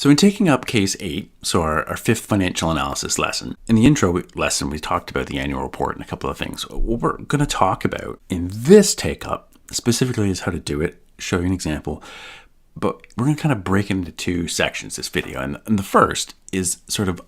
So in taking up case 8, so our fifth financial analysis lesson, in the intro lesson we talked about the annual report and a couple of things. What we're going to talk about in this take up specifically is how to do it, show you an example, but we're going to kind of break it into two sections this video. And the first is sort of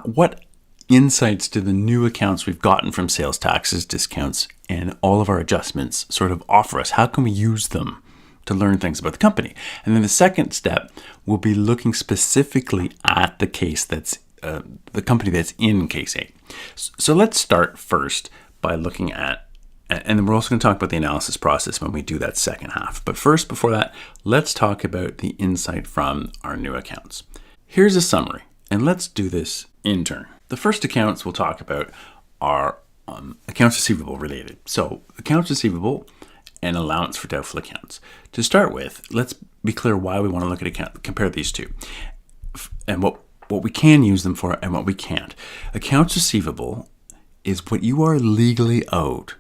what insights do the new accounts we've gotten from sales taxes, discounts, and all of our adjustments sort of offer us? How can we use them to learn things about the company? And then the second step will be looking specifically at the case that's the company that's in case 8. So let's start first by looking at, and then we're also going to talk about the analysis process when we do that second half. But first, before that, let's talk about the insight from our new accounts. Here's a summary, and let's do this in turn. The first accounts we'll talk about are accounts receivable related. So accounts receivable and allowance for doubtful accounts. To start with, let's be clear why we want to look at compare these two, and what we can use them for and what we can't. Accounts receivable is what you are legally owed,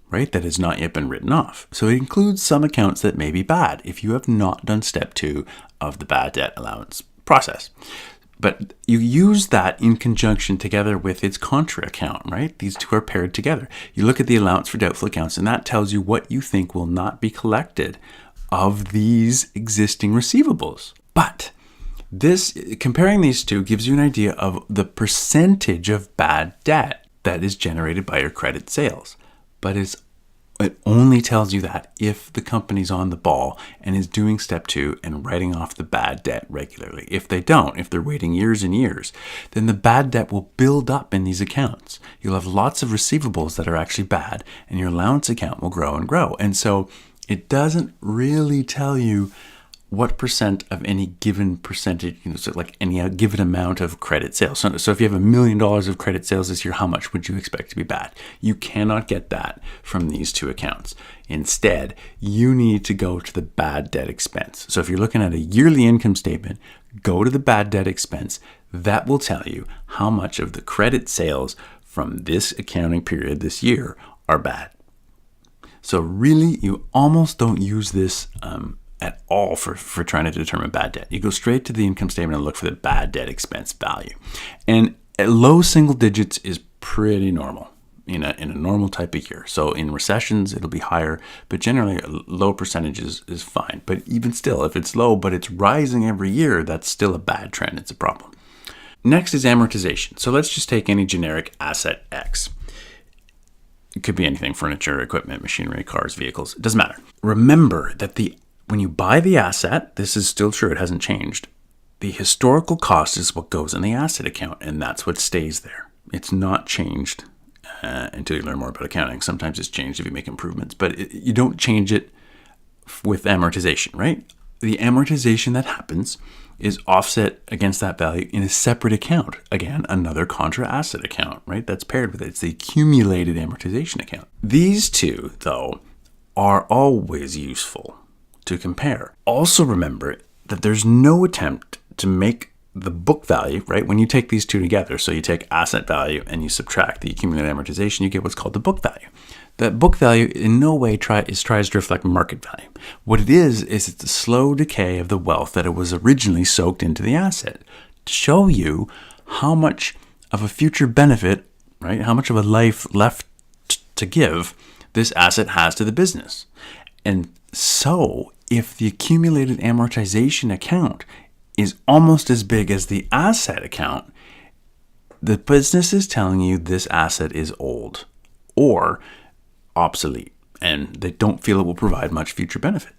right? That has not yet been written off. So it includes some accounts that may be bad if you have not done step 2 of the bad debt allowance process. But you use that in conjunction together with its contra account, right? These two are paired together. You look at the allowance for doubtful accounts, and that tells you what you think will not be collected of these existing receivables. But comparing these two gives you an idea of the percentage of bad debt that is generated by your credit sales. But it only tells you that if the company's on the ball and is doing step 2 and writing off the bad debt regularly. If they don't, if they're waiting years and years, then the bad debt will build up in these accounts. You'll have lots of receivables that are actually bad, and your allowance account will grow and grow. And so it doesn't really tell you what percent of any given percentage, so like any given amount of credit sales. So if you have $1 million of credit sales this year, how much would you expect to be bad? You cannot get that from these two accounts. Instead, you need to go to the bad debt expense. So if you're looking at a yearly income statement, go to the bad debt expense. That will tell you how much of the credit sales from this accounting period this year are bad. So really, you almost don't use this at all for trying to determine bad debt. You go straight to the income statement and look for the bad debt expense value. And at low single digits is pretty normal in a normal type of year. So in recessions, it'll be higher, but generally low percentages is fine. But even still, if it's low, but it's rising every year, that's still a bad trend. It's a problem. Next is amortization. So let's just take any generic asset X. It could be anything: furniture, equipment, machinery, cars, vehicles. It doesn't matter. Remember that when you buy the asset, this is still true, it hasn't changed. The historical cost is what goes in the asset account, and that's what stays there. It's not changed until you learn more about accounting. Sometimes it's changed if you make improvements, but you don't change it with amortization, right? The amortization that happens is offset against that value in a separate account. Again, another contra asset account, right? That's paired with it. It's the accumulated amortization account. These two, though, are always useful to compare. Also remember that there's no attempt to make the book value, right? When you take these two together, so you take asset value and you subtract the accumulated amortization, you get what's called the book value. That book value in no way tries to reflect market value. What it is it's the slow decay of the wealth that it was originally soaked into the asset to show you how much of a future benefit, right? How much of a life left to give this asset has to the business. And so if the accumulated amortization account is almost as big as the asset account, the business is telling you this asset is old or obsolete, and they don't feel it will provide much future benefit.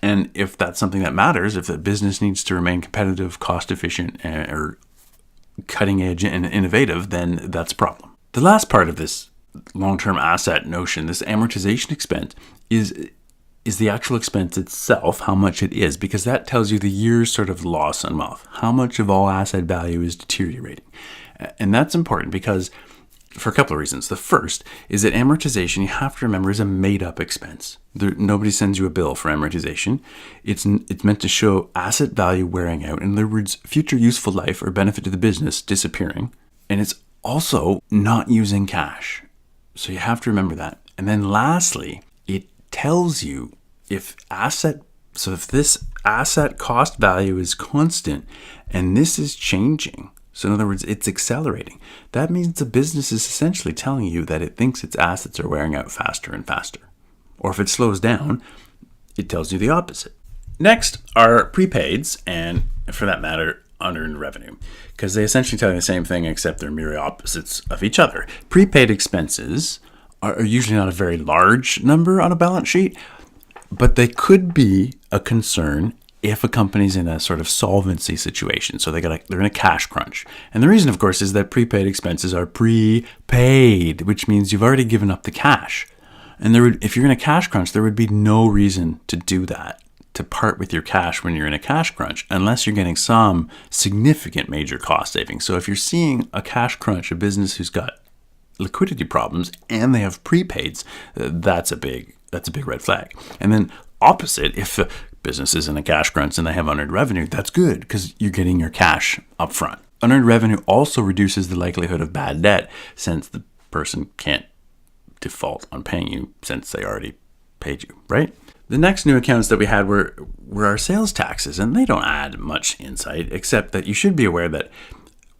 And if that's something that matters, if the business needs to remain competitive, cost efficient, or cutting edge and innovative, then that's a problem. The last part of this long-term asset notion, this amortization expense, is the actual expense itself, how much it is, because that tells you the year's sort of loss on wealth, how much of all asset value is deteriorating. And that's important because for a couple of reasons. The first is that amortization, you have to remember, is a made-up expense. Nobody sends you a bill for amortization. It's meant to show asset value wearing out, in other words, future useful life or benefit to the business disappearing. And it's also not using cash. So you have to remember that. And then lastly, it tells you if asset So if this asset cost value is constant and this is changing, so in other words, it's accelerating, that means the business is essentially telling you that it thinks its assets are wearing out faster and faster. Or if it slows down, it tells you the opposite. Next are prepaids and, for that matter, unearned revenue, because they essentially tell you the same thing except they're mirror opposites of each other. Prepaid expenses are usually not a very large number on a balance sheet, but they could be a concern if a company's in a sort of solvency situation. So they're in a cash crunch. And the reason, of course, is that prepaid expenses are prepaid, which means you've already given up the cash. And if you're in a cash crunch, there would be no reason to do that, to part with your cash when you're in a cash crunch, unless you're getting some significant major cost savings. So if you're seeing a cash crunch, a business who's got liquidity problems and they have prepaids, that's a big red flag. And then opposite, if the business is in a cash crunch and they have unearned revenue, that's good because you're getting your cash up front. Unearned revenue also reduces the likelihood of bad debt since the person can't default on paying you since they already paid you, right? The next new accounts that we had were our sales taxes, and they don't add much insight except that you should be aware that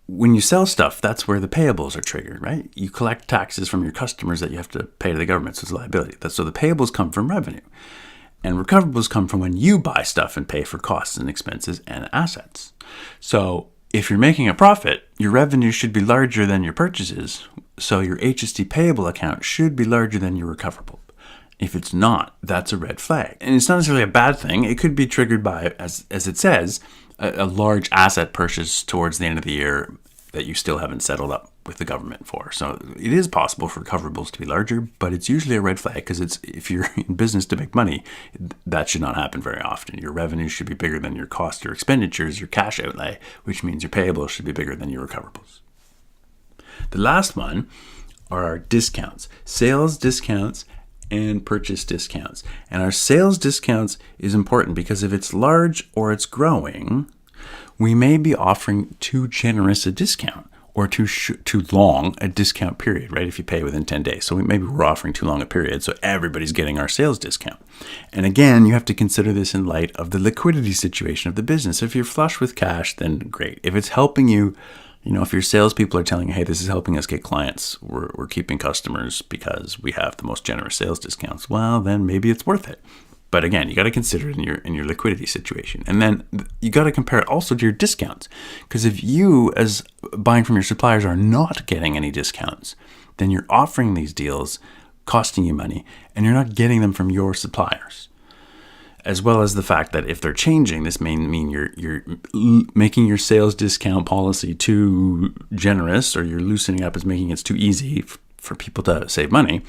when you sell stuff, that's where the payables are triggered, right? You collect taxes from your customers that you have to pay to the government, so it's a liability. So the payables come from revenue, and recoverables come from when you buy stuff and pay for costs and expenses and assets. So if you're making a profit, your revenue should be larger than your purchases, so your HST payable account should be larger than your recoverable. If it's not, that's a red flag. And it's not necessarily a bad thing. It could be triggered by, as it says, a large asset purchase towards the end of the year that you still haven't settled up with the government for. So it is possible for recoverables to be larger, but it's usually a red flag because if you're in business to make money, that should not happen very often. Your revenue should be bigger than your cost or expenditures, your cash outlay, which means your payables should be bigger than your recoverables. The last one are our discounts, sales discounts and purchase discounts. And our sales discounts is important because if it's large or it's growing, we may be offering too generous a discount or too long a discount period, right? If you pay within 10 days. So maybe we're offering too long a period, so everybody's getting our sales discount. And again, you have to consider this in light of the liquidity situation of the business. If you're flush with cash, then great. If it's helping you, if your salespeople are telling you, hey, this is helping us get clients, we're keeping customers because we have the most generous sales discounts, well, then maybe it's worth it. But again, you got to consider it in your liquidity situation. And then you got to compare it also to your discounts. Because if you, as buying from your suppliers, are not getting any discounts, then you're offering these deals costing you money and you're not getting them from your suppliers. As well as the fact that if they're changing, this may mean you're making your sales discount policy too generous, or you're loosening up as making it too easy for people to save money.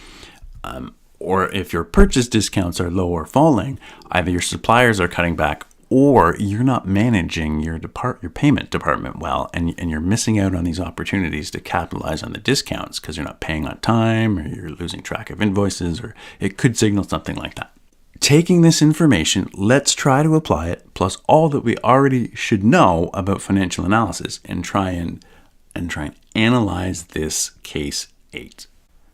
Or if your purchase discounts are low or falling, either your suppliers are cutting back or you're not managing your payment department well, and you're missing out on these opportunities to capitalize on the discounts because you're not paying on time, or you're losing track of invoices, or it could signal something like that. Taking this information, let's try to apply it, plus all that we already should know about financial analysis, and try and analyze this case 8.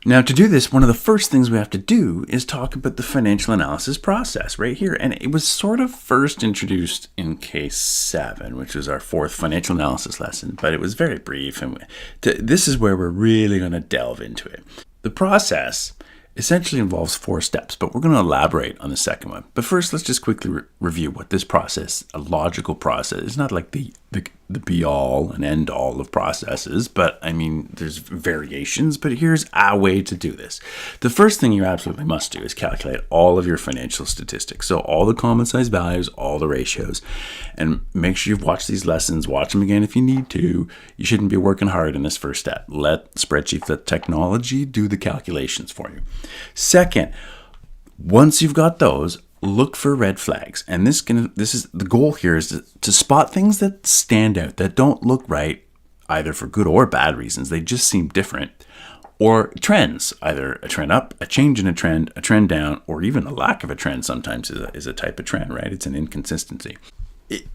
Now, to do this, one of the first things we have to do is talk about the financial analysis process right here. And it was sort of first introduced in case 7, which was our 4th financial analysis lesson, but it was very brief. And this is where we're really going to delve into it. The process essentially involves 4 steps, but we're going to elaborate on the second one. But first, let's just quickly review what this process, a logical process, is not like the be-all and end-all of processes, but I mean, there's variations, but here's a way to do this. The first thing you absolutely must do is calculate all of your financial statistics. So all the common size values, all the ratios, and make sure you've watched these lessons, watch them again if you need to. You shouldn't be working hard in this first step. Let spreadsheets, let technology do the calculations for you. Second, once you've got those, look for red flags. And this is the goal here, is to spot things that stand out, that don't look right, either for good or bad reasons. They just seem different. Or trends, either a trend up, a change in a trend down, or even a lack of a trend sometimes is a type of trend, right? It's an inconsistency.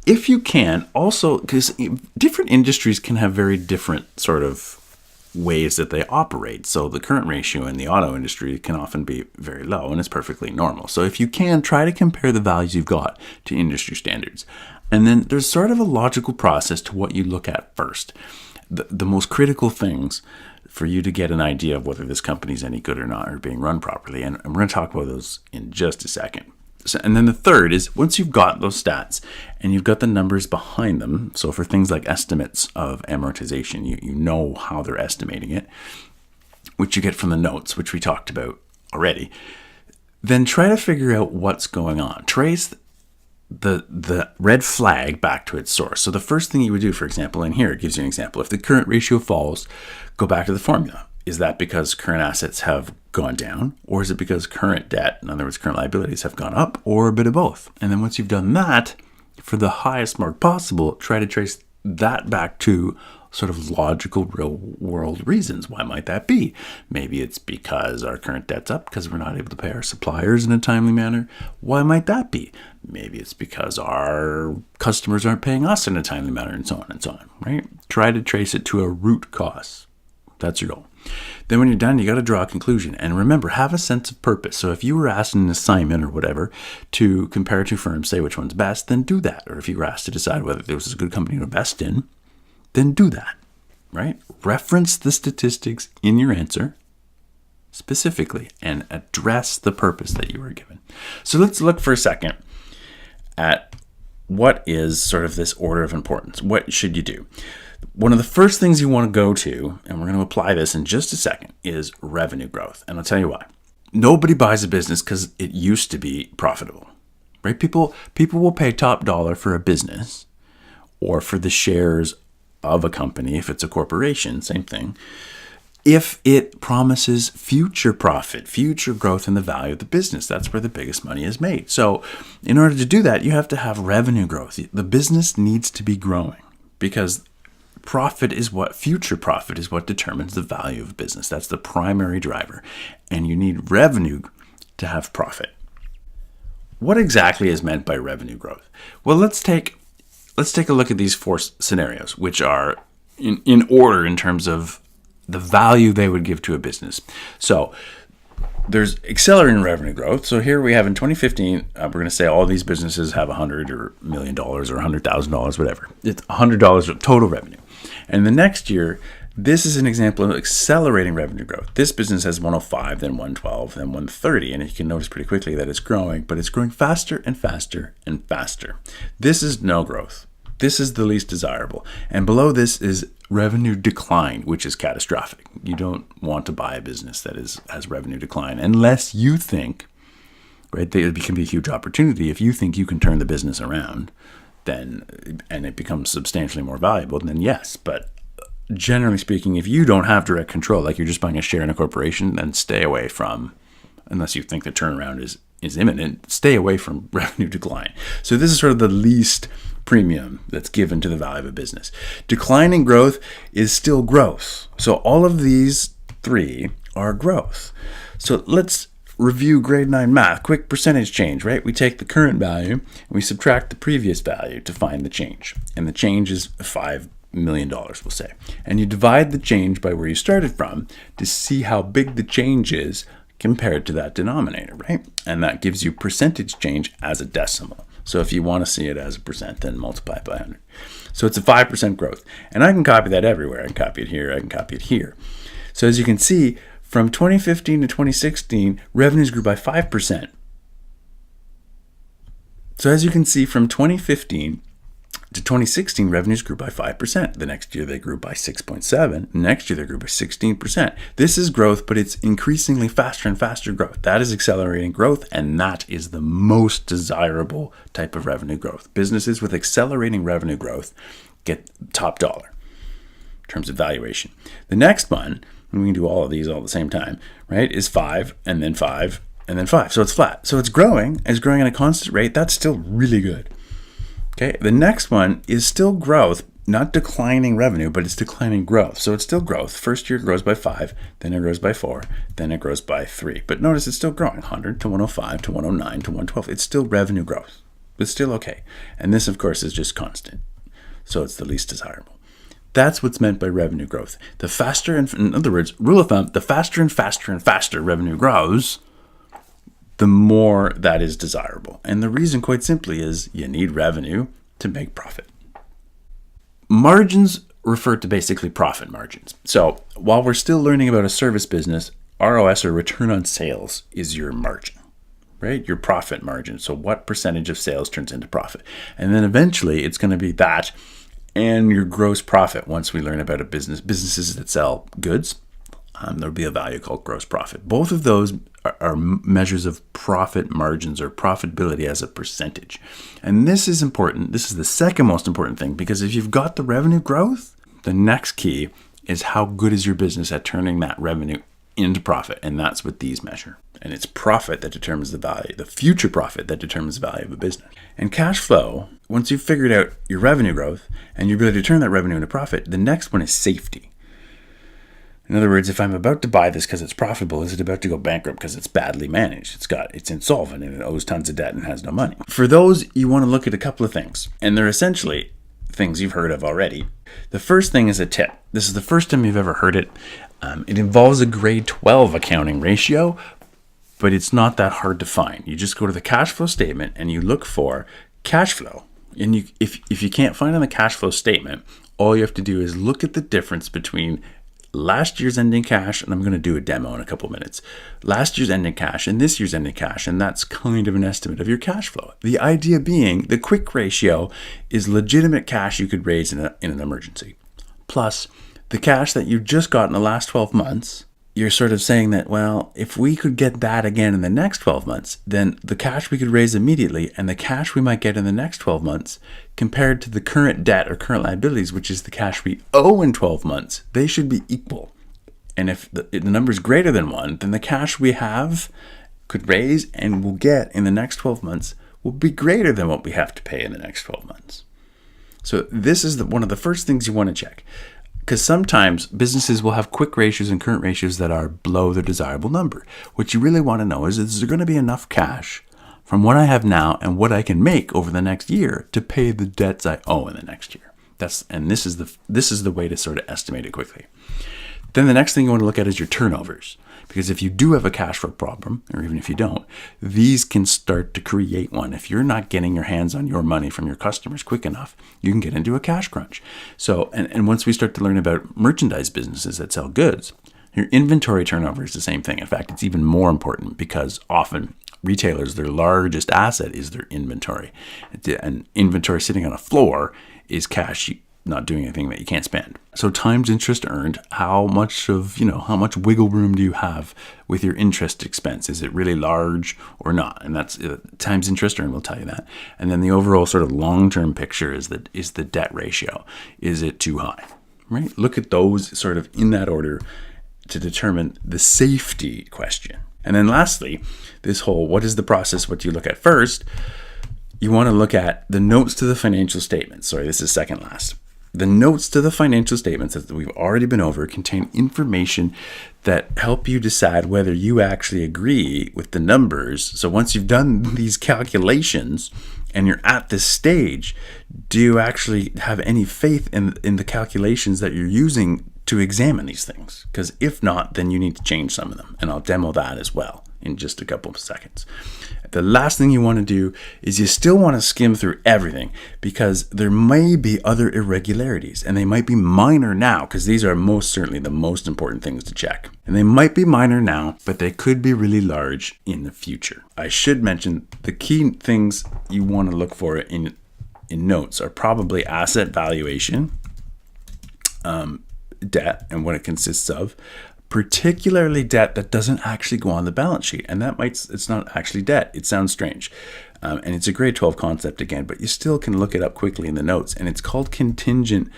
If you can, also, because different industries can have very different sort of ways that they operate. So the current ratio in the auto industry can often be very low, and it's perfectly normal. So if you can, try to compare the values you've got to industry standards. And then there's sort of a logical process to what you look at first. The most critical things for you to get an idea of whether this company is any good or not, or being run properly. And we're going to talk about those in just a second. And then the third is, once you've got those stats and you've got the numbers behind them, so for things like estimates of amortization, you know how they're estimating it, which you get from the notes, which we talked about already, then try to figure out what's going on. Trace the red flag back to its source. So the first thing you would do, for example, in here, it gives you an example. If the current ratio falls, go back to the formula. Is that because current assets have gone down, or is it because current debt, in other words, current liabilities, have gone up, or a bit of both? And then once you've done that, for the highest mark possible, try to trace that back to sort of logical, real-world reasons. Why might that be? Maybe it's because our current debt's up because we're not able to pay our suppliers in a timely manner. Why might that be? Maybe it's because our customers aren't paying us in a timely manner, and so on, right? Try to trace it to a root cause. That's your goal. Then when you're done, you got to draw a conclusion. And remember, have a sense of purpose. So if you were asked in an assignment or whatever to compare two firms, say which one's best, then do that. Or if you were asked to decide whether this was a good company to invest in, then do that, right? Reference the statistics in your answer specifically and address the purpose that you were given. So let's look for a second at what is sort of this order of importance. What should you do? One of the first things you want to go to, and we're going to apply this in just a second, is revenue growth. And I'll tell you why. Nobody buys a business because it used to be profitable, right? People will pay top dollar for a business or for the shares of a company, if it's a corporation, same thing, if it promises future profit, future growth in the value of the business. That's where the biggest money is made. So in order to do that, you have to have revenue growth. The business needs to be growing because future profit is what determines the value of a business. That's the primary driver. And you need revenue to have profit. What exactly is meant by revenue growth? Well, let's take a look at these four scenarios, which are in order in terms of the value they would give to a business. So there's accelerating revenue growth. So here we have in 2015, we're going to say all these businesses have $100 or $1 million or $100,000, whatever. It's $100 of total revenue. And the next year, this is an example of accelerating revenue growth. This business has 105, then 112, then 130. And you can notice pretty quickly that it's growing, but it's growing faster and faster and faster. This is no growth. This is the least desirable. And below this is revenue decline, which is catastrophic. You don't want to buy a business that has revenue decline unless you think, right, that it can be a huge opportunity. If you think you can turn the business around, then and it becomes substantially more valuable, then yes. But generally speaking, if you don't have direct control, like you're just buying a share in a corporation, then stay away from, unless you think the turnaround is imminent, stay away from revenue decline. So this is sort of the least premium that's given to the value of a business. Declining growth is still growth. So all of these three are growth. So let's review grade 9 math. Quick percentage change, right? We take the current value and we subtract the previous value to find the change. And the change is $5 million, we'll say. And you divide the change by where you started from to see how big the change is compared to that denominator, right? And that gives you percentage change as a decimal. So if you want to see it as a percent, then multiply it by 100. So it's a 5% growth. And I can copy that everywhere. I can copy it here. I can copy it here. So as you can see, from 2015 to 2016, revenues grew by 5%. So as you can see, from 2015 to 2016, revenues grew by 5%. The next year they grew by 6.7%. Next year they grew by 16%. This is growth, but it's increasingly faster and faster growth. That is accelerating growth, and that is the most desirable type of revenue growth. Businesses with accelerating revenue growth get top dollar in terms of valuation. The next one, and we can do all of these all at the same time, right, is 5 and then 5 and then 5. So it's flat. So it's growing at a constant rate. That's still really good. Okay, the next one is still growth, not declining revenue, but it's declining growth. So it's still growth. First year it grows by 5, then it grows by 4, then it grows by 3. But notice it's still growing, 100 to 105 to 109 to 112. It's still revenue growth. It's still okay. And this, of course, is just constant. So it's the least desirable. That's what's meant by revenue growth. The faster, in other words, rule of thumb, the faster and faster and faster revenue grows, the more that is desirable. And the reason, quite simply, is you need revenue to make profit. Margins refer to basically profit margins. So while we're still learning about a service business, ROS, or return on sales, is your margin, right? Your profit margin. So what percentage of sales turns into profit? And then eventually it's going to be that and your gross profit. Once we learn about businesses that sell goods, there'll be a value called gross profit. Both of those are measures of profit margins or profitability as a percentage. And this is important. This is the second most important thing, because if you've got the revenue growth, the next key is how good is your business at turning that revenue into profit. And that's what these measure. And it's profit that determines the value, the future profit that determines the value of a business. And cash flow, once you've figured out your revenue growth and your ability to turn that revenue into profit, the next one is safety. In other words, if I'm about to buy this because it's profitable, is it about to go bankrupt because it's badly managed? It's insolvent and it owes tons of debt and has no money. For those, you want to look at a couple of things, and they're essentially things you've heard of already. The first thing is a tip. This is the first time you've ever heard it. It involves a grade 12 accounting ratio, but it's not that hard to find. You just go to the cash flow statement and you look for cash flow. And if you can't find it on the cash flow statement, all you have to do is look at the difference between last year's ending cash, and I'm going to do a demo in a couple of minutes, last year's ending cash and this year's ending cash, and that's kind of an estimate of your cash flow. The idea being the quick ratio is legitimate cash you could raise in an emergency, plus the cash that you just got in the last 12 months. You're sort of saying that, well, if we could get that again in the next 12 months, then the cash we could raise immediately and the cash we might get in the next 12 months compared to the current debt or current liabilities, which is the cash we owe in 12 months, they should be equal. And if the number is greater than 1, then the cash we could raise and will get in the next 12 months will be greater than what we have to pay in the next 12 months. So this is one of the first things you want to check. Because sometimes businesses will have quick ratios and current ratios that are below the desirable number. What you really want to know is there going to be enough cash from what I have now and what I can make over the next year to pay the debts I owe in the next year? This is the way to sort of estimate it quickly. Then the next thing you want to look at is your turnovers. Because if you do have a cash flow problem, or even if you don't, these can start to create one. If you're not getting your hands on your money from your customers quick enough, you can get into a cash crunch. So, and once we start to learn about merchandise businesses that sell goods, your inventory turnover is the same thing. In fact, it's even more important because often retailers, their largest asset is their inventory. And inventory sitting on a floor is cash not doing anything that you can't spend. So times interest earned, how much wiggle room do you have with your interest expense? Is it really large or not? And that's times interest earned will tell you that. And then the overall sort of long-term picture is the debt ratio. Is it too high? Right? Look at those sort of in that order to determine the safety question. And then lastly, this whole what is the process? What do you look at first? You want to look at the notes to the financial statements. Sorry, this is second last. The notes to the financial statements that we've already been over contain information that help you decide whether you actually agree with the numbers. So once you've done these calculations and you're at this stage, do you actually have any faith in the calculations that you're using to examine these things? Because if not, then you need to change some of them. And I'll demo that as well in just a couple of seconds. The last thing you want to do is you still want to skim through everything because there may be other irregularities and they might be minor now because these are most certainly the most important things to check. And they might be minor now, but they could be really large in the future. I should mention the key things you want to look for in notes are probably asset valuation, debt and what it consists of, particularly debt that doesn't actually go on the balance sheet. And it's not actually debt. It sounds strange. And it's a grade 12 concept again, but you still can look it up quickly in the notes. And it's called contingent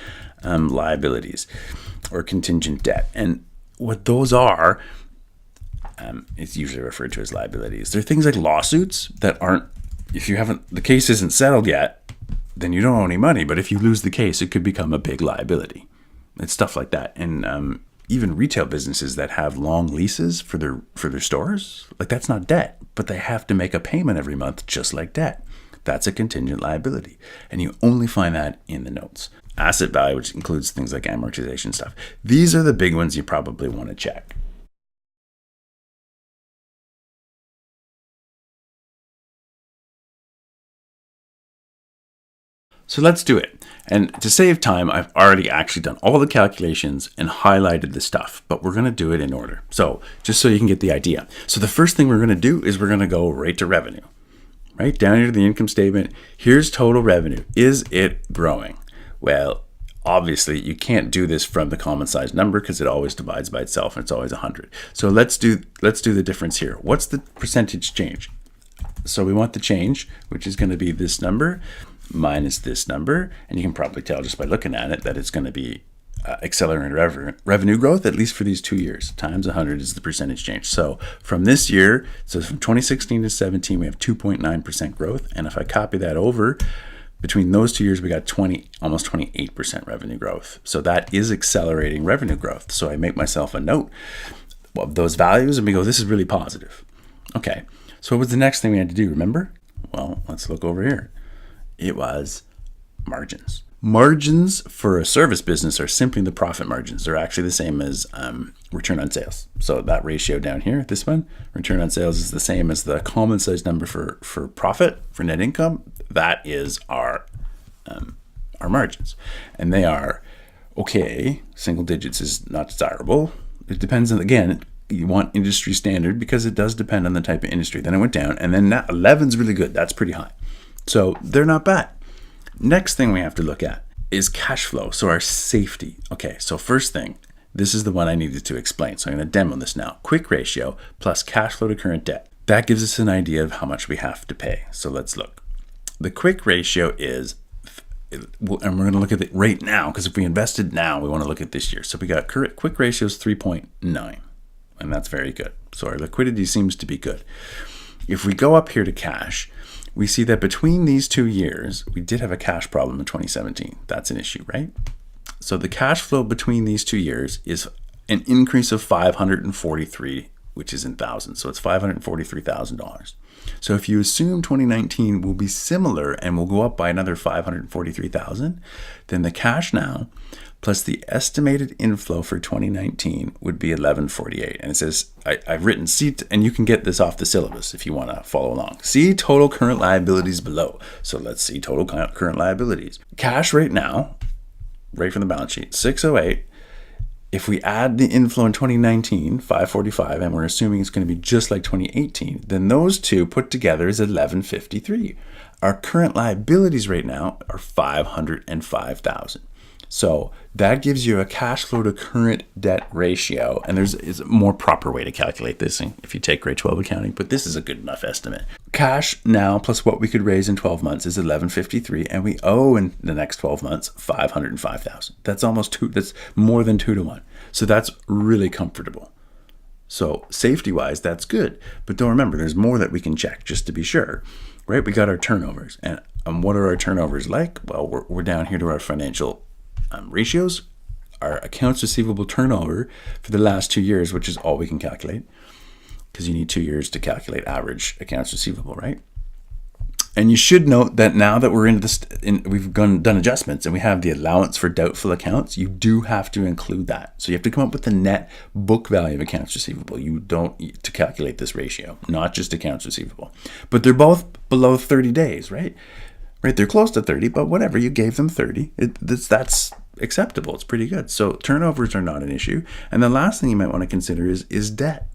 liabilities or contingent debt. And what those are, it's usually referred to as liabilities. They're things like lawsuits that aren't, the case isn't settled yet, then you don't owe any money. But if you lose the case, it could become a big liability. It's stuff like that. And even retail businesses that have long leases for their stores, like that's not debt, but they have to make a payment every month just like debt. That's a contingent liability. And you only find that in the notes. Asset value, which includes things like amortization stuff. These are the big ones you probably want to check. So let's do it. And to save time, I've already actually done all the calculations and highlighted the stuff, but we're going to do it in order. So just so you can get the idea. So the first thing we're going to do is we're going to go right to revenue, right down here to the income statement. Here's total revenue. Is it growing? Well, obviously you can't do this from the common size number because it always divides by itself and it's always 100. So let's do the difference here. What's the percentage change? So we want the change, which is going to be this number minus this number, and you can probably tell just by looking at it that it's going to be accelerating revenue growth, at least for these 2 years. Times 100 is the percentage change. So from this year, so from 2016 to 17, we have 2.9% growth, and if I copy that over, between those 2 years, we got almost 28% revenue growth. So that is accelerating revenue growth. So I make myself a note of those values, and we go, this is really positive. Okay, so what was the next thing we had to do, remember? Well, let's look over here. It was margins. Margins for a service business are simply the profit margins. They're actually the same as return on sales. So that ratio down here, this one, return on sales is the same as the common size number for profit, for net income. That is our margins. And they are, okay, single digits is not desirable. It depends on, again, you want industry standard because it does depend on the type of industry. Then it went down, and then 11's really good. That's pretty high. So they're not bad. Next thing we have to look at is cash flow. So our safety. Okay, so first thing, this is the one I needed to explain. So I'm going to demo this now. Quick ratio plus cash flow to current debt. That gives us an idea of how much we have to pay. So let's look. The quick ratio is, and we're going to look at it right now, because if we invested now, we want to look at this year. So we got quick ratio is 3.9, and that's very good. So our liquidity seems to be good. If we go up here to cash, we see that between these 2 years, we did have a cash problem in 2017. That's an issue, right? So the cash flow between these 2 years is an increase of 543, which is in thousands. So it's $543,000. So if you assume 2019 will be similar and will go up by another 543,000, then the cash now plus the estimated inflow for 2019 would be 1148. And it says, I've written C, and you can get this off the syllabus if you want to follow along. See total current liabilities below. So let's see total current liabilities. Cash right now, right from the balance sheet, 608. If we add the inflow in 2019, 545, and we're assuming it's going to be just like 2018, then those two put together is 1153. Our current liabilities right now are 505,000. So that gives you a cash flow to current debt ratio. And is a more proper way to calculate this if you take grade 12 accounting, but this is a good enough estimate. Cash now plus what we could raise in 12 months is 1153, and we owe in the next 12 months 505,000. That's that's more than 2 to 1. So that's really comfortable. So safety-wise, that's good. But don't remember, there's more that we can check just to be sure, right? We got our turnovers. And what are our turnovers like? Well, we're down here to our financial ratios. Our accounts receivable turnover for the last 2 years, which is all we can calculate, because you need 2 years to calculate average accounts receivable, right? And you should note that now that we're into this, we've done adjustments and we have the allowance for doubtful accounts, you do have to include that. So you have to come up with the net book value of accounts receivable. You don't to calculate this ratio, not just accounts receivable. But they're both below 30 days, right? Right, they're close to 30, but whatever, you gave them 30. That's acceptable. It's pretty good. So turnovers are not an issue. And the last thing you might want to consider is debt.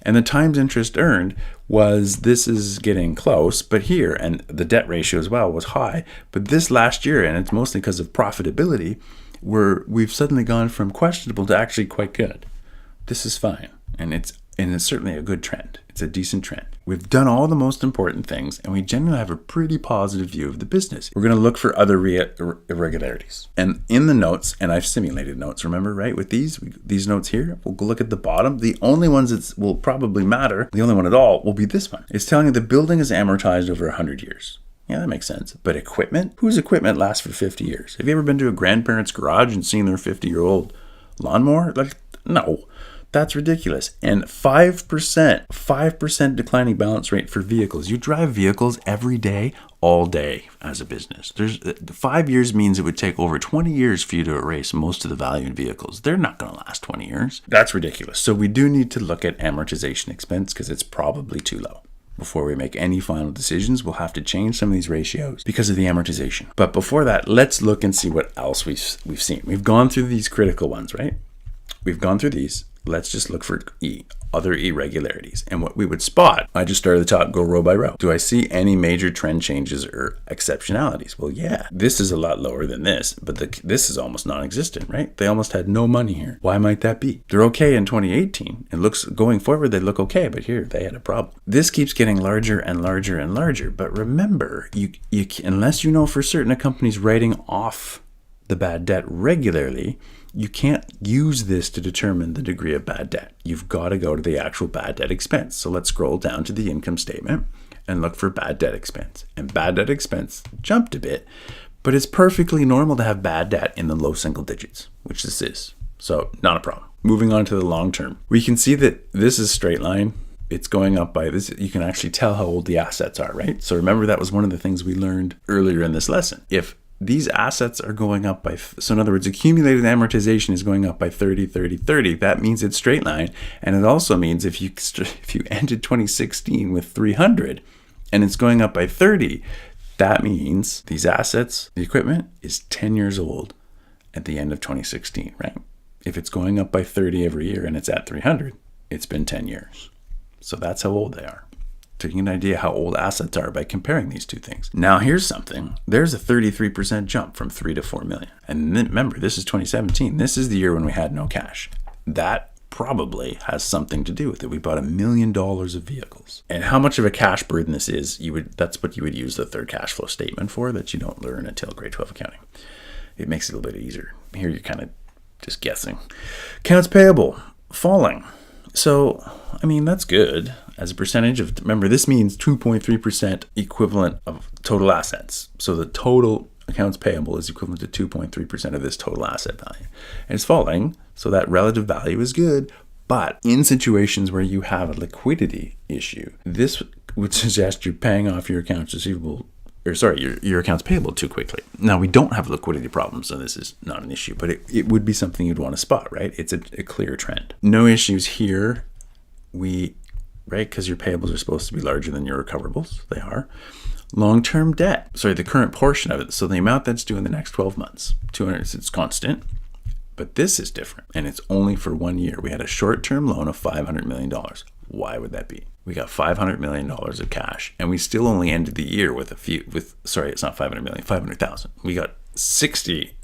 And the times interest earned this is getting close, but here, and the debt ratio as well was high. But this last year, and it's mostly because of profitability, we've suddenly gone from questionable to actually quite good. This is fine. And it's certainly a good trend. It's a decent trend. We've done all the most important things, and we generally have a pretty positive view of the business. We're going to look for other irregularities. And in the notes, and I've simulated notes, remember, right? With these notes here, we'll go look at the bottom. The only ones that will probably matter, the only one at all, will be this one. It's telling you the building is amortized over 100 years. Yeah, that makes sense. But equipment? Whose equipment lasts for 50 years? Have you ever been to a grandparent's garage and seen their 50-year-old lawnmower? No. That's ridiculous. And 5% declining balance rate for vehicles. You drive vehicles every day, all day as a business. 5 years means it would take over 20 years for you to erase most of the value in vehicles. They're not going to last 20 years. That's ridiculous. So we do need to look at amortization expense because it's probably too low. Before we make any final decisions, we'll have to change some of these ratios because of the amortization. But before that, let's look and see what else we've seen. We've gone through these critical ones, right? We've gone through these. Let's just look for other irregularities. And what we would spot, I just start at the top, go row by row. Do I see any major trend changes or exceptionalities? Well, yeah, this is a lot lower than this, but this is almost non-existent, right? They almost had no money here. Why might that be? They're okay in 2018. It looks, going forward, they look okay, but here they had a problem. This keeps getting larger and larger and larger. But remember, you unless you know for certain a company's writing off the bad debt regularly, you can't use this to determine the degree of bad debt. You've got to go to the actual bad debt expense. So let's scroll down to the income statement and look for bad debt expense. And bad debt expense jumped a bit, but it's perfectly normal to have bad debt in the low single digits, which this is. So not a problem. Moving on to the long term. We can see that this is straight line. It's going up by this. You can actually tell how old the assets are, right? So remember, that was one of the things we learned earlier in this lesson. If these assets are going up by, so in other words, accumulated amortization is going up by 30, 30, 30. That means it's straight line. And it also means if you ended 2016 with 300 and it's going up by 30, that means these assets, the equipment is 10 years old at the end of 2016, right? If it's going up by 30 every year and it's at 300, it's been 10 years. So that's how old they are. Taking an idea how old assets are by comparing these two things. Now here's something. There's a 33% jump from 3 to 4 million. And remember, this is 2017. This is the year when we had no cash. That probably has something to do with it. We bought $1 million of vehicles. And how much of a cash burden this is, that's what you would use the third cash flow statement for, that you don't learn until grade 12 accounting. It makes it a little bit easier. Here you're kind of just guessing. Accounts payable, falling. So, I mean, that's good. As a percentage of, remember, this means 2.3% equivalent of total assets. So the total accounts payable is equivalent to 2.3% of this total asset value. And it's falling, so that relative value is good. But in situations where you have a liquidity issue, this would suggest you're paying off your accounts receivable, your accounts payable too quickly. Now, we don't have liquidity problems, so this is not an issue, but it would be something you'd want to spot, right? It's a clear trend. No issues here. Right? Because your payables are supposed to be larger than your recoverables. They are. Long-term debt. The current portion of it. So the amount that's due in the next 12 months. 200, it's constant. But this is different. And it's only for 1 year. We had a short-term loan of $500 million. Why would that be? We got $500 million of cash. And we still only ended the year with it's not 500 million, 500,000. We got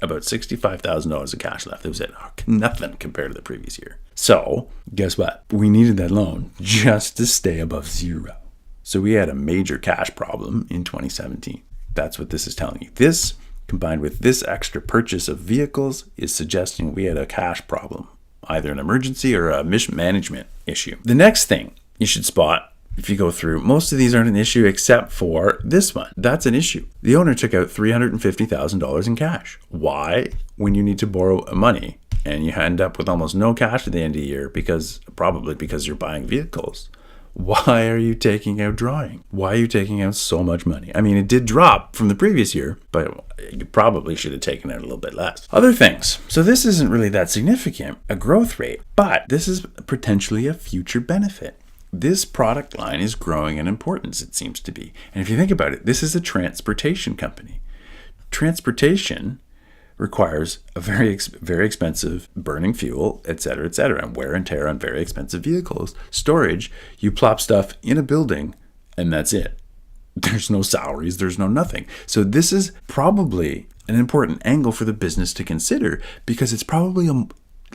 about $65,000 of cash left. It was nothing compared to the previous year. So guess what? We needed that loan just to stay above zero. So we had a major cash problem in 2017. That's what this is telling you. This, combined with this extra purchase of vehicles, is suggesting we had a cash problem, either an emergency or a mismanagement issue. The next thing you should spot, if you go through, most of these aren't an issue except for this one. That's an issue. The owner took out $350,000 in cash. Why? When you need to borrow money and you end up with almost no cash at the end of the year, probably because you're buying vehicles. Why are you taking out drawing? Why are you taking out so much money? I mean, it did drop from the previous year, but you probably should have taken out a little bit less. Other things. So this isn't really that significant, a growth rate, but this is potentially a future benefit. This product line is growing in importance, it seems to be. And if you think about it, this is a transportation company. Transportation requires a very expensive burning fuel, et cetera, and wear and tear on very expensive vehicles. Storage, you plop stuff in a building and that's it. There's no salaries, there's no nothing. So this is probably an important angle for the business to consider, because it's probably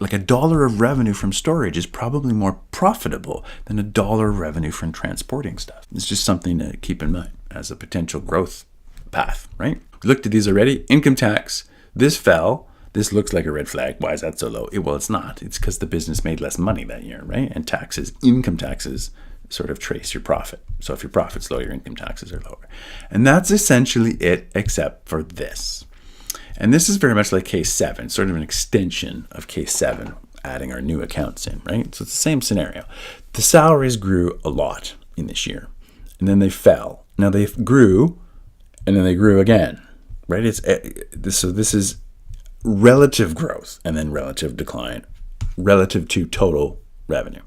like $1 of revenue from storage is probably more profitable than $1 of revenue from transporting stuff. It's just something to keep in mind as a potential growth path, right? We looked at these already. Income tax, this fell. This looks like a red flag. Why is that so low? Well, it's not. It's because the business made less money that year, right? And income taxes sort of trace your profit. So if your profit's low, your income taxes are lower. And that's essentially it, except for this. And this is very much like case 7, sort of an extension of case 7. adding our new accounts in, right? So it's the same scenario. The salaries grew a lot in this year, and then they fell. Now they grew, and then they grew again, right? So this is relative growth and then relative decline relative to total revenue.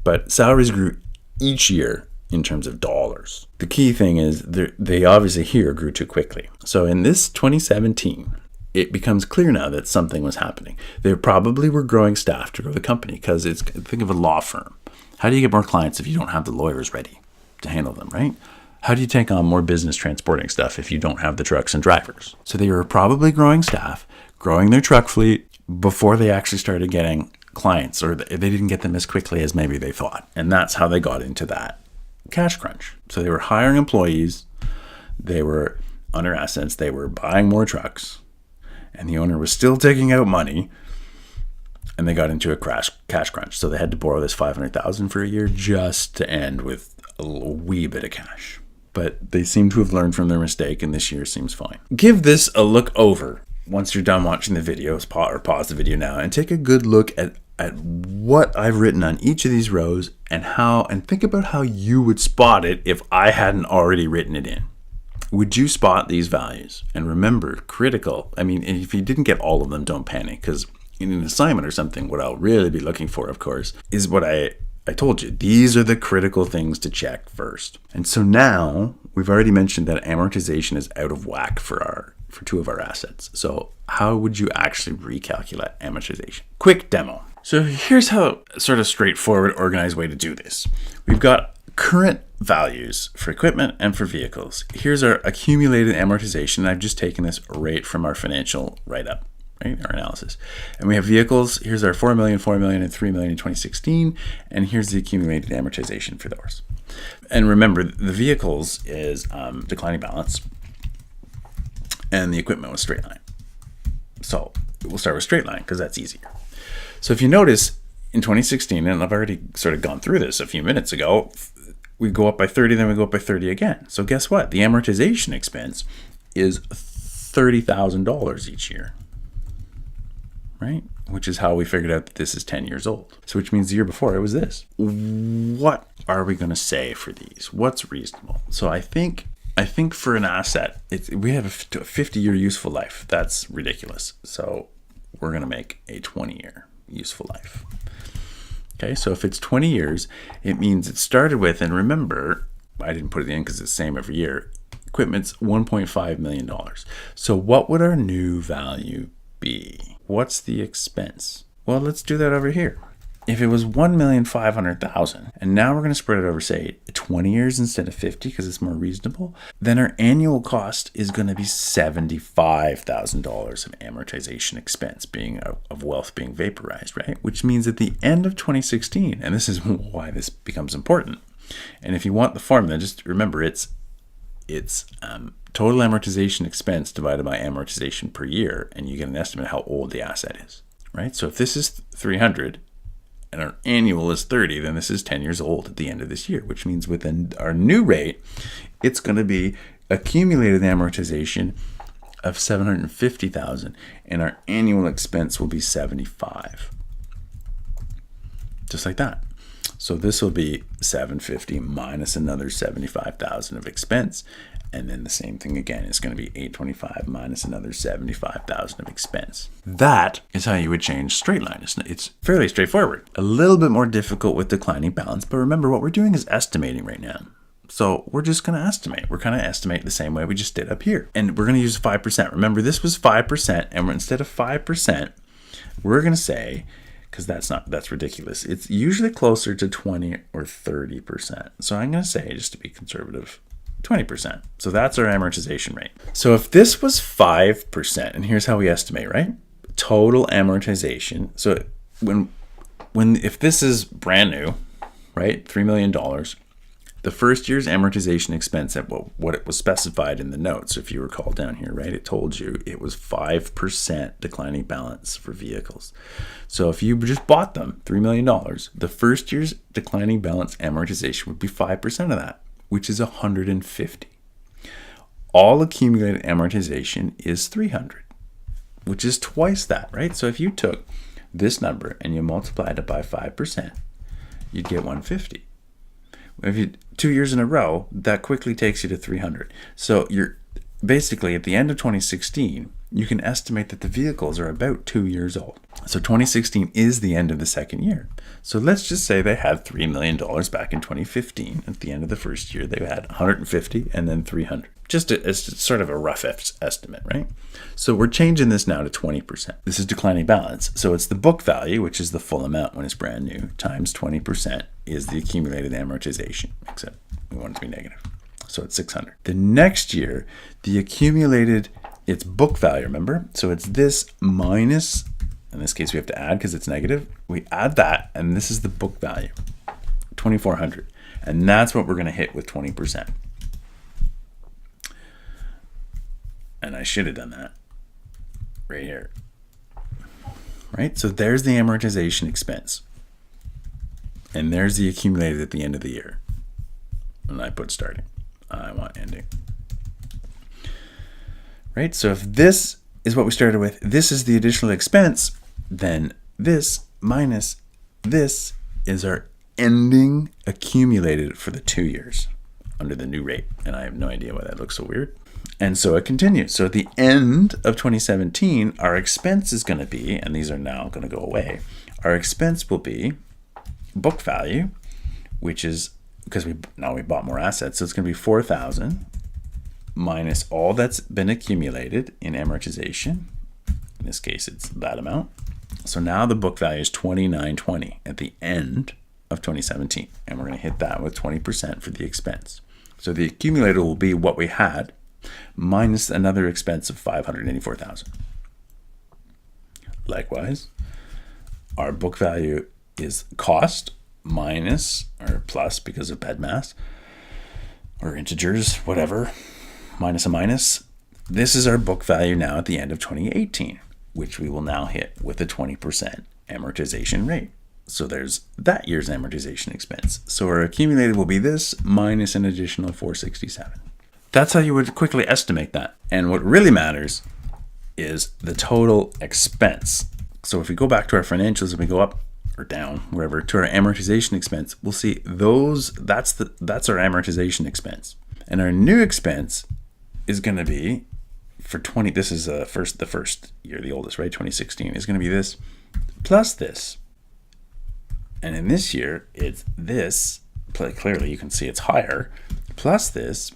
But salaries grew each year in terms of dollars. The key thing is they obviously here grew too quickly. So in this 2017, it becomes clear now that something was happening. They probably were growing staff to grow the company because think of a law firm. How do you get more clients if you don't have the lawyers ready to handle them, right? How do you take on more business transporting stuff if you don't have the trucks and drivers? So they were probably growing staff, growing their truck fleet before they actually started getting clients, or they didn't get them as quickly as maybe they thought. And that's how they got into that cash crunch. So they were hiring employees, they were under assets, they were buying more trucks, and the owner was still taking out money, and they got into a cash crunch. So they had to borrow this $500,000 for a year just to end with a wee bit of cash. But they seem to have learned from their mistake, and this year seems fine. Give this a look over once you're done watching the videos, or pause the video now and take a good look at what I've written on each of these rows and think about how you would spot it if I hadn't already written it in. Would you spot these values? And remember, critical. I mean, if you didn't get all of them, don't panic, because in an assignment or something, what I'll really be looking for, of course, is what I told you. These are the critical things to check first. And so now we've already mentioned that amortization is out of whack for two of our assets. So how would you actually recalculate amortization? Quick demo. So here's how sort of straightforward, organized way to do this. We've got current values for equipment and for vehicles. Here's our accumulated amortization. I've just taken this rate from our financial write-up, right? Our analysis. And we have vehicles. Here's our 4 million, 4 million, and 3 million in 2016. And here's the accumulated amortization for those. And remember, the vehicles is declining balance, and the equipment was straight line. So we'll start with straight line because that's easier. So if you notice in 2016, and I've already sort of gone through this a few minutes ago, we go up by 30, then we go up by 30 again. So guess what? The amortization expense is $30,000 each year, right? Which is how we figured out that this is 10 years old. So which means the year before it was this. What are we going to say for these? What's reasonable? So I think for an asset, we have a 50-year useful life. That's ridiculous. So we're going to make a 20-year useful life. Okay, so if it's 20 years, it means it started with, and remember, I didn't put it in because it's the same every year, equipment's $1.5 million. So what would our new value be? What's the expense? Well, let's do that over here. If it was $1,500,000, and now we're going to spread it over, say, 20 years instead of 50 because it's more reasonable, then our annual cost is going to be $75,000 of amortization expense of wealth being vaporized, right? Which means at the end of 2016, and this is why this becomes important. And if you want the formula, just remember it's total amortization expense divided by amortization per year, and you get an estimate of how old the asset is, right? So if this is 300 and our annual is 30, then this is 10 years old at the end of this year, which means within our new rate, it's going to be accumulated amortization of $750,000, and our annual expense will be $75,000. Just like that. So this will be $750,000 minus another $75,000 of expense. And then the same thing again is going to be $825,000 minus another $75,000 of expense. That is how you would change straight line. It's fairly straightforward. A little bit more difficult with declining balance, but remember what we're doing is estimating right now. So we're just going to estimate. We're going to estimate the same way we just did up here. And we're going to use 5%. Remember, this was 5%, and instead of 5%, we're going to say, because that's ridiculous, it's usually closer to 20 or 30%. So I'm going to say, just to be conservative, 20%. So that's our amortization rate. So if this was 5%, and here's how we estimate, right? Total amortization. So if this is brand new, right? $3 million, the first year's amortization expense at what it was specified in the notes, if you recall down here, right? It told you it was 5% declining balance for vehicles. So if you just bought them, $3 million, the first year's declining balance amortization would be 5% of that, which is $150,000. All accumulated amortization is $300,000, which is twice that, right? So if you took this number and you multiplied it by 5%, you'd get 150. If you 2 years in a row, that quickly takes you to 300. So you're basically at the end of 2016, you can estimate that the vehicles are about 2 years old. So 2016 is the end of the second year. So let's just say they had $3 million back in 2015. At the end of the first year, they had 150 and then 300. Just as sort of a rough estimate, right? So we're changing this now to 20%. This is declining balance. So it's the book value, which is the full amount when it's brand new, times 20% is the accumulated amortization, except we want it to be negative. So it's 600. The next year, the accumulated, it's book value, remember? So it's this minus, in this case we have to add because it's negative. We add that, and this is the book value, 2,400. And that's what we're going to hit with 20%. And I should have done that right here. Right? So there's the amortization expense. And there's the accumulated at the end of the year. And I put starting. I want ending. Right? So if this is what we started with, this is the additional expense, then this minus this is our ending accumulated for the 2 years under the new rate. And I have no idea why that looks so weird. And so it continues. So at the end of 2017, our expense is going to be, and these are now going to go away, our expense will be book value, which is, because we bought more assets, so it's going to be 4,000 minus all that's been accumulated in amortization. In this case, it's that amount. So now the book value is 2,920 at the end of 2017. And we're going to hit that with 20% for the expense. So the accumulated will be what we had minus another expense of 584,000. Likewise, our book value is cost minus or plus because of bed mass or integers, whatever, minus a minus. This is our book value now at the end of 2018, which we will now hit with a 20% amortization rate. So there's that year's amortization expense. So our accumulated will be this minus an additional 467. That's how you would quickly estimate that. And what really matters is the total expense. So if we go back to our financials and we go up or down, wherever, to our amortization expense, we'll see that's our amortization expense. And our new expense is going to be for 20, this is the first year, the oldest, right? 2016 is going to be this plus this. And in this year, it's this, clearly you can see it's higher, plus this.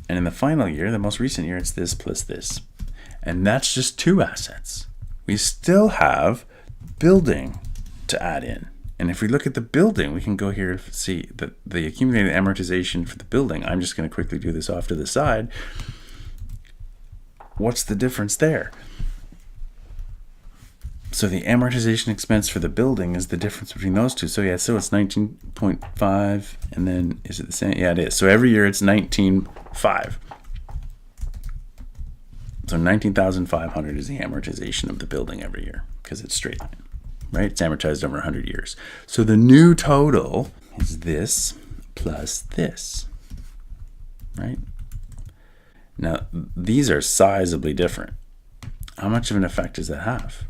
And in the final year, the most recent year, it's this plus this. And that's just two assets. We still have building to add in. And if we look at the building, we can go here and see that the accumulated amortization for the building, I'm just going to quickly do this off to the side. What's the difference there? So the amortization expense for the building is the difference between those two. So yeah, so it's 19.5, and then is it the same? Yeah, it is. So every year it's 19.5. So 19,500 is the amortization of the building every year because it's straight line, right? It's amortized over 100 years. So the new total is this plus this, right? Now, these are sizably different. How much of an effect does that have?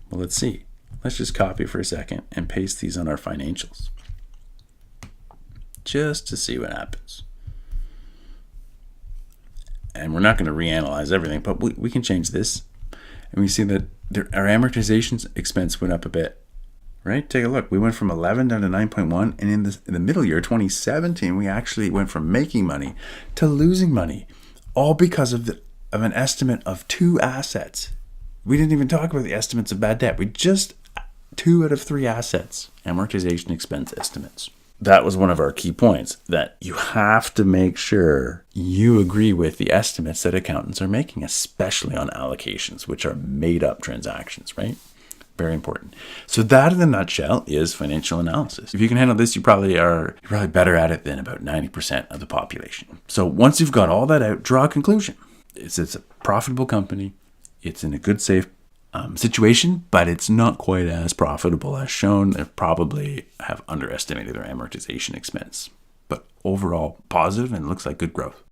Well, let's see. Let's just copy for a second and paste these on our financials just to see what happens. And we're not going to reanalyze everything, but we can change this. And we see that our amortization expense went up a bit, right? Take a look. We went from 11 down to 9.1. And in the middle year, 2017, we actually went from making money to losing money, all because of an estimate of two assets. We didn't even talk about the estimates of bad debt. We just 2 out of 3 assets, amortization expense estimates. That was one of our key points, that you have to make sure you agree with the estimates that accountants are making, especially on allocations, which are made up transactions, right? Very important. So that in a nutshell is financial analysis. If you can handle this, you're probably better at it than about 90% of the population. So once you've got all that out, draw a conclusion. It's a profitable company. It's in a good, safe situation, but it's not quite as profitable as shown. They probably have underestimated their amortization expense. But overall, positive, and it looks like good growth.